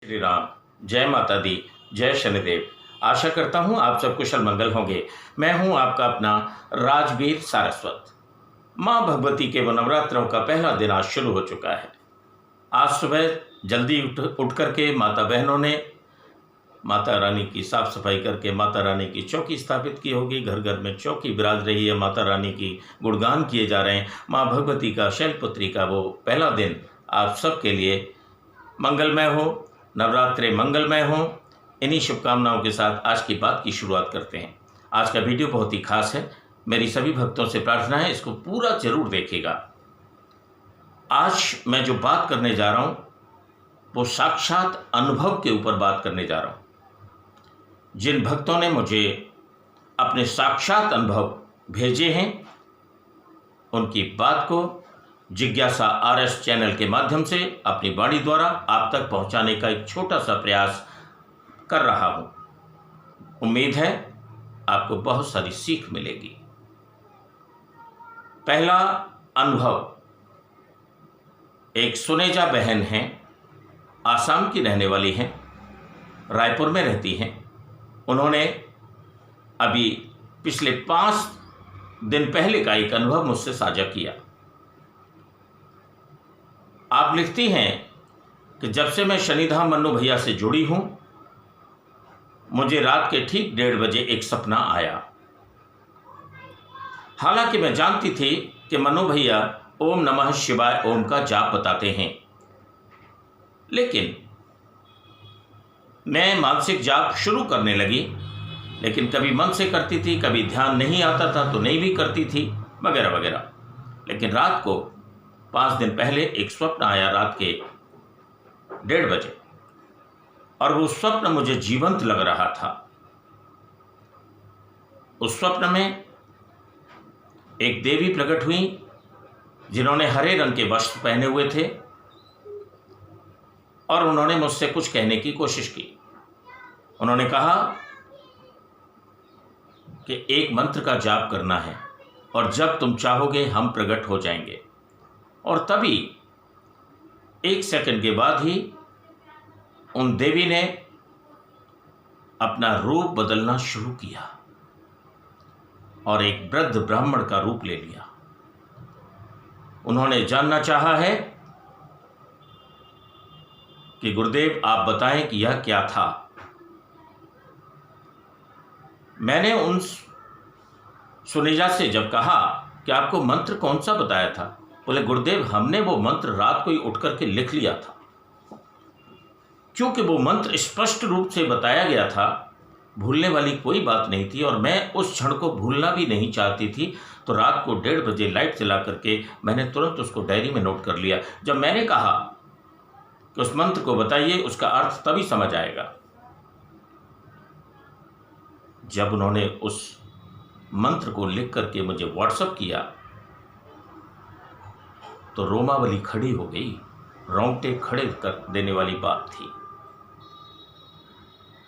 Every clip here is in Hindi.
श्री राम। जय माता दी, जय शनिदेव। आशा करता हूँ आप सब कुशल मंगल होंगे। मैं हूँ आपका अपना राजवीर सारस्वत। माँ भगवती के नवरात्रों का पहला दिन आज शुरू हो चुका है। आज सुबह जल्दी उठ करके माता बहनों ने माता रानी की साफ सफाई करके माता रानी की चौकी स्थापित की होगी। घर घर में चौकी विराज रही है, माता रानी की गुणगान किए जा रहे हैं। माँ भगवती का शैलपुत्री का वो पहला दिन आप सबके लिए मंगलमय हो, नवरात्रे मंगलमय हो। इन्हीं शुभकामनाओं के साथ आज की बात की शुरुआत करते हैं। आज का वीडियो बहुत ही खास है। मेरी सभी भक्तों से प्रार्थना है इसको पूरा जरूर देखिएगा। आज मैं जो बात करने जा रहा हूं वो साक्षात अनुभव के ऊपर बात करने जा रहा हूं। जिन भक्तों ने मुझे अपने साक्षात अनुभव भेजे हैं उनकी बात को जिज्ञासा आरएस चैनल के माध्यम से अपनी वाणी द्वारा आप तक पहुंचाने का एक छोटा सा प्रयास कर रहा हूं। उम्मीद है आपको बहुत सारी सीख मिलेगी। पहला अनुभव, एक सुनेजा बहन हैं, आसाम की रहने वाली हैं, रायपुर में रहती हैं। उन्होंने अभी पिछले 5 दिन पहले का एक अनुभव मुझसे साझा किया। आप लिखती हैं कि जब से मैं शनिधाम मन्नू भैया से जुड़ी हूं मुझे रात के ठीक 1:30 बजे एक सपना आया। हालांकि मैं जानती थी कि मन्नू भैया ओम नमः शिवाय ओम का जाप बताते हैं, लेकिन मैं मानसिक जाप शुरू करने लगी। लेकिन कभी मन से करती थी, कभी ध्यान नहीं आता था तो नहीं भी करती थी, वगैरह वगैरह। लेकिन रात को 5 दिन पहले एक स्वप्न आया रात के 1:30 बजे, और वो स्वप्न मुझे जीवंत लग रहा था। उस स्वप्न में एक देवी प्रकट हुई जिन्होंने हरे रंग के वस्त्र पहने हुए थे और उन्होंने मुझसे कुछ कहने की कोशिश की। उन्होंने कहा कि एक मंत्र का जाप करना है और जब तुम चाहोगे हम प्रकट हो जाएंगे। और तभी 1 सेकंड के बाद ही उन देवी ने अपना रूप बदलना शुरू किया और एक वृद्ध ब्राह्मण का रूप ले लिया। उन्होंने जानना चाहा है कि गुरुदेव आप बताएं कि यह क्या था। मैंने उन सुनेजा से जब कहा कि आपको मंत्र कौन सा बताया था, बोले गुरुदेव हमने वो मंत्र रात को ही उठ करके लिख लिया था। क्योंकि वो मंत्र स्पष्ट रूप से बताया गया था, भूलने वाली कोई बात नहीं थी और मैं उस क्षण को भूलना भी नहीं चाहती थी। तो रात को 1:30 बजे लाइट जला करके मैंने तुरंत उसको डायरी में नोट कर लिया। जब मैंने कहा कि उस मंत्र को बताइए, उसका अर्थ तभी समझ आएगा। जब उन्होंने उस मंत्र को लिख करके मुझे व्हाट्सएप किया तो रोमावली खड़ी हो गई, रोंगटे खड़े कर देने वाली बात थी।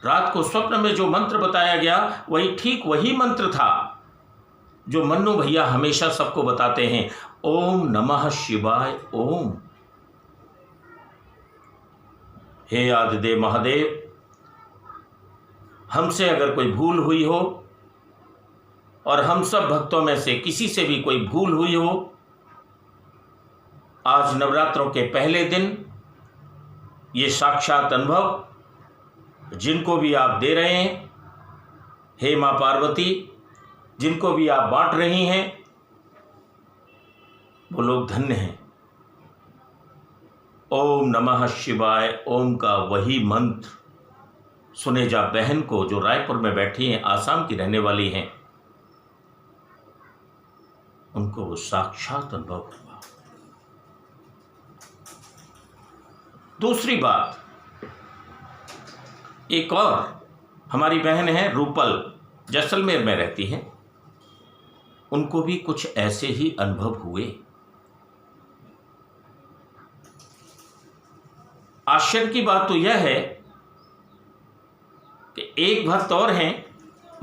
रात को स्वप्न में जो मंत्र बताया गया वही ठीक वही मंत्र था जो मन्नू भैया हमेशा सबको बताते हैं, ओम नमः शिवाय ओम। हे आदिदेव महादेव, हमसे अगर कोई भूल हुई हो और हम सब भक्तों में से किसी से भी कोई भूल हुई हो, आज नवरात्रों के पहले दिन ये साक्षात अनुभव जिनको भी आप दे रहे हैं, हे मां पार्वती, जिनको भी आप बांट रही हैं, वो लोग धन्य हैं। ओम नमः शिवाय ओम का वही मंत्र सुनेजा बहन को, जो रायपुर में बैठी हैं, आसाम की रहने वाली हैं, उनको वो साक्षात अनुभव हुआ। दूसरी बात, एक और हमारी बहन है रूपल, जैसलमेर में रहती हैं। उनको भी कुछ ऐसे ही अनुभव हुए। आश्चर्य की बात तो यह है कि एक भक्त और हैं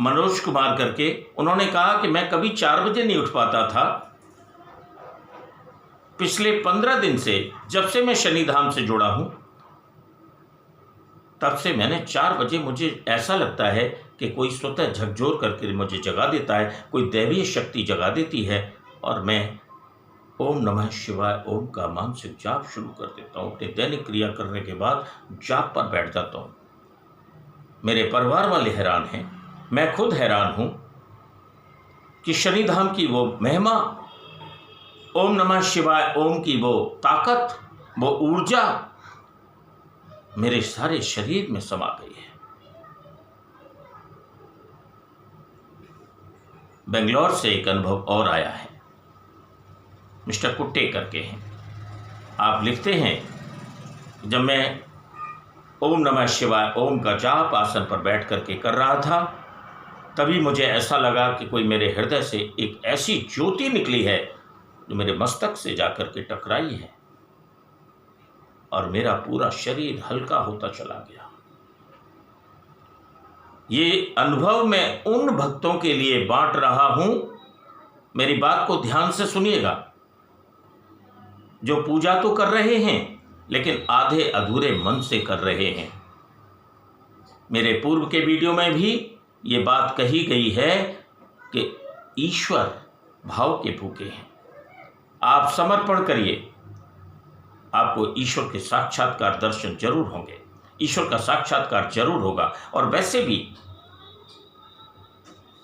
मनोज कुमार करके, उन्होंने कहा कि मैं कभी 4 बजे नहीं उठ पाता था। पिछले 15 दिन से, जब से मैं शनिधाम से जुड़ा हूं, तब से मैंने 4 बजे मुझे ऐसा लगता है कि कोई स्वतः झकझोर करके मुझे जगा देता है, कोई दैवीय शक्ति जगा देती है और मैं ओम नमः शिवाय ओम का मानसिक जाप शुरू कर देता हूँ। अपनी दैनिक क्रिया करने के बाद जाप पर बैठ जाता हूँ। मेरे परिवार वाले हैरान हैं, मैं खुद हैरान हूँ कि शनिधाम की वो महिमा, ओम नमः शिवाय ओम की वो ताकत, वो ऊर्जा मेरे सारे शरीर में समा गई है। बेंगलोर से एक अनुभव और आया है, मिस्टर कुट्टे करके हैं। आप लिखते हैं, जब मैं ओम नमः शिवाय ओम का जाप आसन पर बैठ करके कर रहा था, तभी मुझे ऐसा लगा कि कोई मेरे हृदय से एक ऐसी ज्योति निकली है जो मेरे मस्तक से जाकर के टकराई है और मेरा पूरा शरीर हल्का होता चला गया। ये अनुभव मैं उन भक्तों के लिए बांट रहा हूं, मेरी बात को ध्यान से सुनिएगा, जो पूजा तो कर रहे हैं लेकिन आधे अधूरे मन से कर रहे हैं। मेरे पूर्व के वीडियो में भी ये बात कही गई है कि ईश्वर भाव के भूखे हैं। आप समर्पण करिए, आपको ईश्वर के साक्षात्कार दर्शन जरूर होंगे, ईश्वर का साक्षात्कार जरूर होगा। और वैसे भी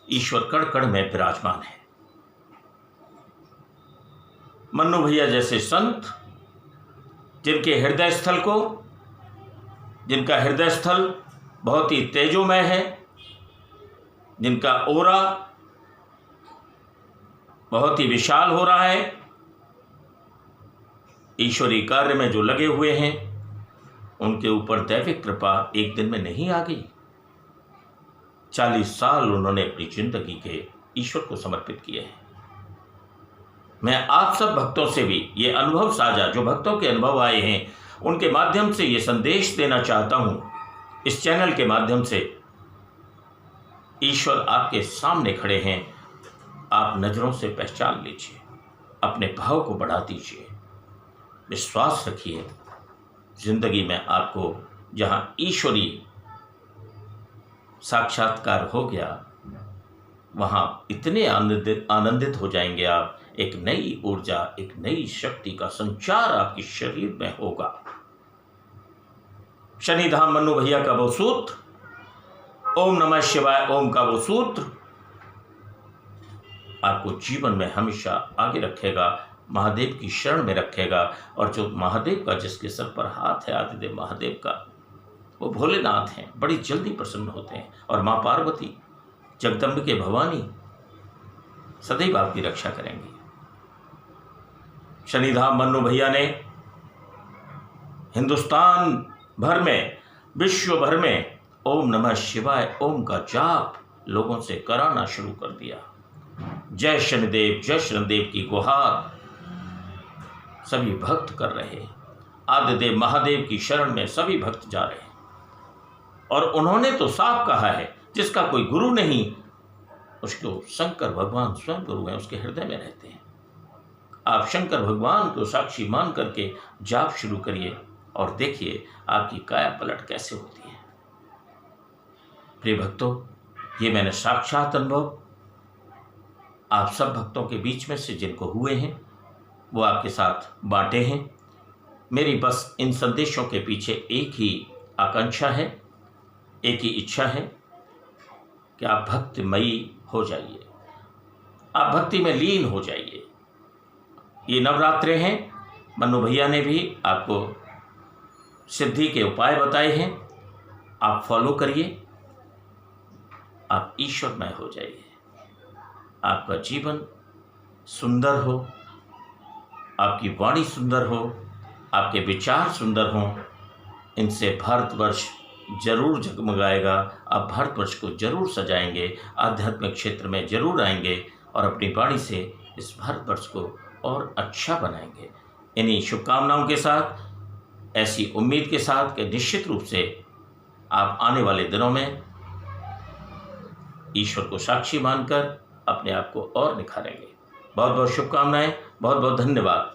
ईश्वर कण कण में विराजमान है। मन्नू भैया जैसे संत, जिनके हृदय स्थल को, जिनका हृदय स्थल बहुत ही तेजोमय है, जिनका ओरा बहुत ही विशाल हो रहा है, ईश्वरीय कार्य में जो लगे हुए हैं, उनके ऊपर दैविक कृपा एक दिन में नहीं आ गई। 40 साल उन्होंने अपनी जिंदगी के ईश्वर को समर्पित किए हैं। मैं आप सब भक्तों से भी ये अनुभव साझा, जो भक्तों के अनुभव आए हैं, उनके माध्यम से ये संदेश देना चाहता हूं। इस चैनल के माध्यम से ईश्वर आपके सामने खड़े हैं, आप नजरों से पहचान लीजिए, अपने भाव को बढ़ा दीजिए, विश्वास रखिए। जिंदगी में आपको जहां ईश्वरीय साक्षात्कार हो गया, वहां इतने आनंदित हो जाएंगे आप, एक नई ऊर्जा, एक नई शक्ति का संचार आपके शरीर में होगा। शनिधाम मन्नू भैया का वो सूत्र, ओम नमः शिवाय ओम का वो सूत्र आपको जीवन में हमेशा आगे रखेगा, महादेव की शरण में रखेगा। और जो महादेव का, जिसके सर पर हाथ है आदिदेव महादेव का, वो भोलेनाथ हैं, बड़ी जल्दी प्रसन्न होते हैं। और माँ पार्वती, जगदम्बिके भवानी सदैव आपकी रक्षा करेंगी। शनिधाम मन्नू भैया ने हिंदुस्तान भर में, विश्व भर में ओम नमः शिवाय ओम का जाप लोगों से कराना शुरू कर दिया। जय शनिदेव, जय शनिदेव की गुहार सभी भक्त कर रहे हैं। आदिदेव महादेव की शरण में सभी भक्त जा रहे हैं। और उन्होंने तो साफ कहा है, जिसका कोई गुरु नहीं, उसको शंकर भगवान स्वयं गुरु हैं, उसके हृदय में रहते हैं। आप शंकर भगवान को साक्षी मान करके जाप शुरू करिए और देखिए आपकी काया पलट कैसे होती है। प्रिय भक्तों, ये मैंने साक्षात अनुभव आप सब भक्तों के बीच में से जिनको हुए हैं, वो आपके साथ बांटे हैं। मेरी बस इन संदेशों के पीछे एक ही आकांक्षा है, एक ही इच्छा है कि आप भक्तिमयी हो जाइए, आप भक्ति में लीन हो जाइए। ये नवरात्रे हैं, मन्नू भैया ने भी आपको सिद्धि के उपाय बताए हैं, आप फॉलो करिए, आप ईश्वरमय हो जाइए। आपका जीवन सुंदर हो, आपकी वाणी सुंदर हो, आपके विचार सुंदर हों, इनसे भारतवर्ष जरूर जगमगाएगा। आप भारतवर्ष को जरूर सजाएंगे, आध्यात्मिक क्षेत्र में जरूर आएंगे और अपनी वाणी से इस भारतवर्ष को और अच्छा बनाएंगे। इन्हीं शुभकामनाओं के साथ, ऐसी उम्मीद के साथ कि निश्चित रूप से आप आने वाले दिनों में ईश्वर को साक्षी मानकर अपने आप को और निखारेंगे। बहुत बहुत शुभकामनाएं, बहुत बहुत धन्यवाद।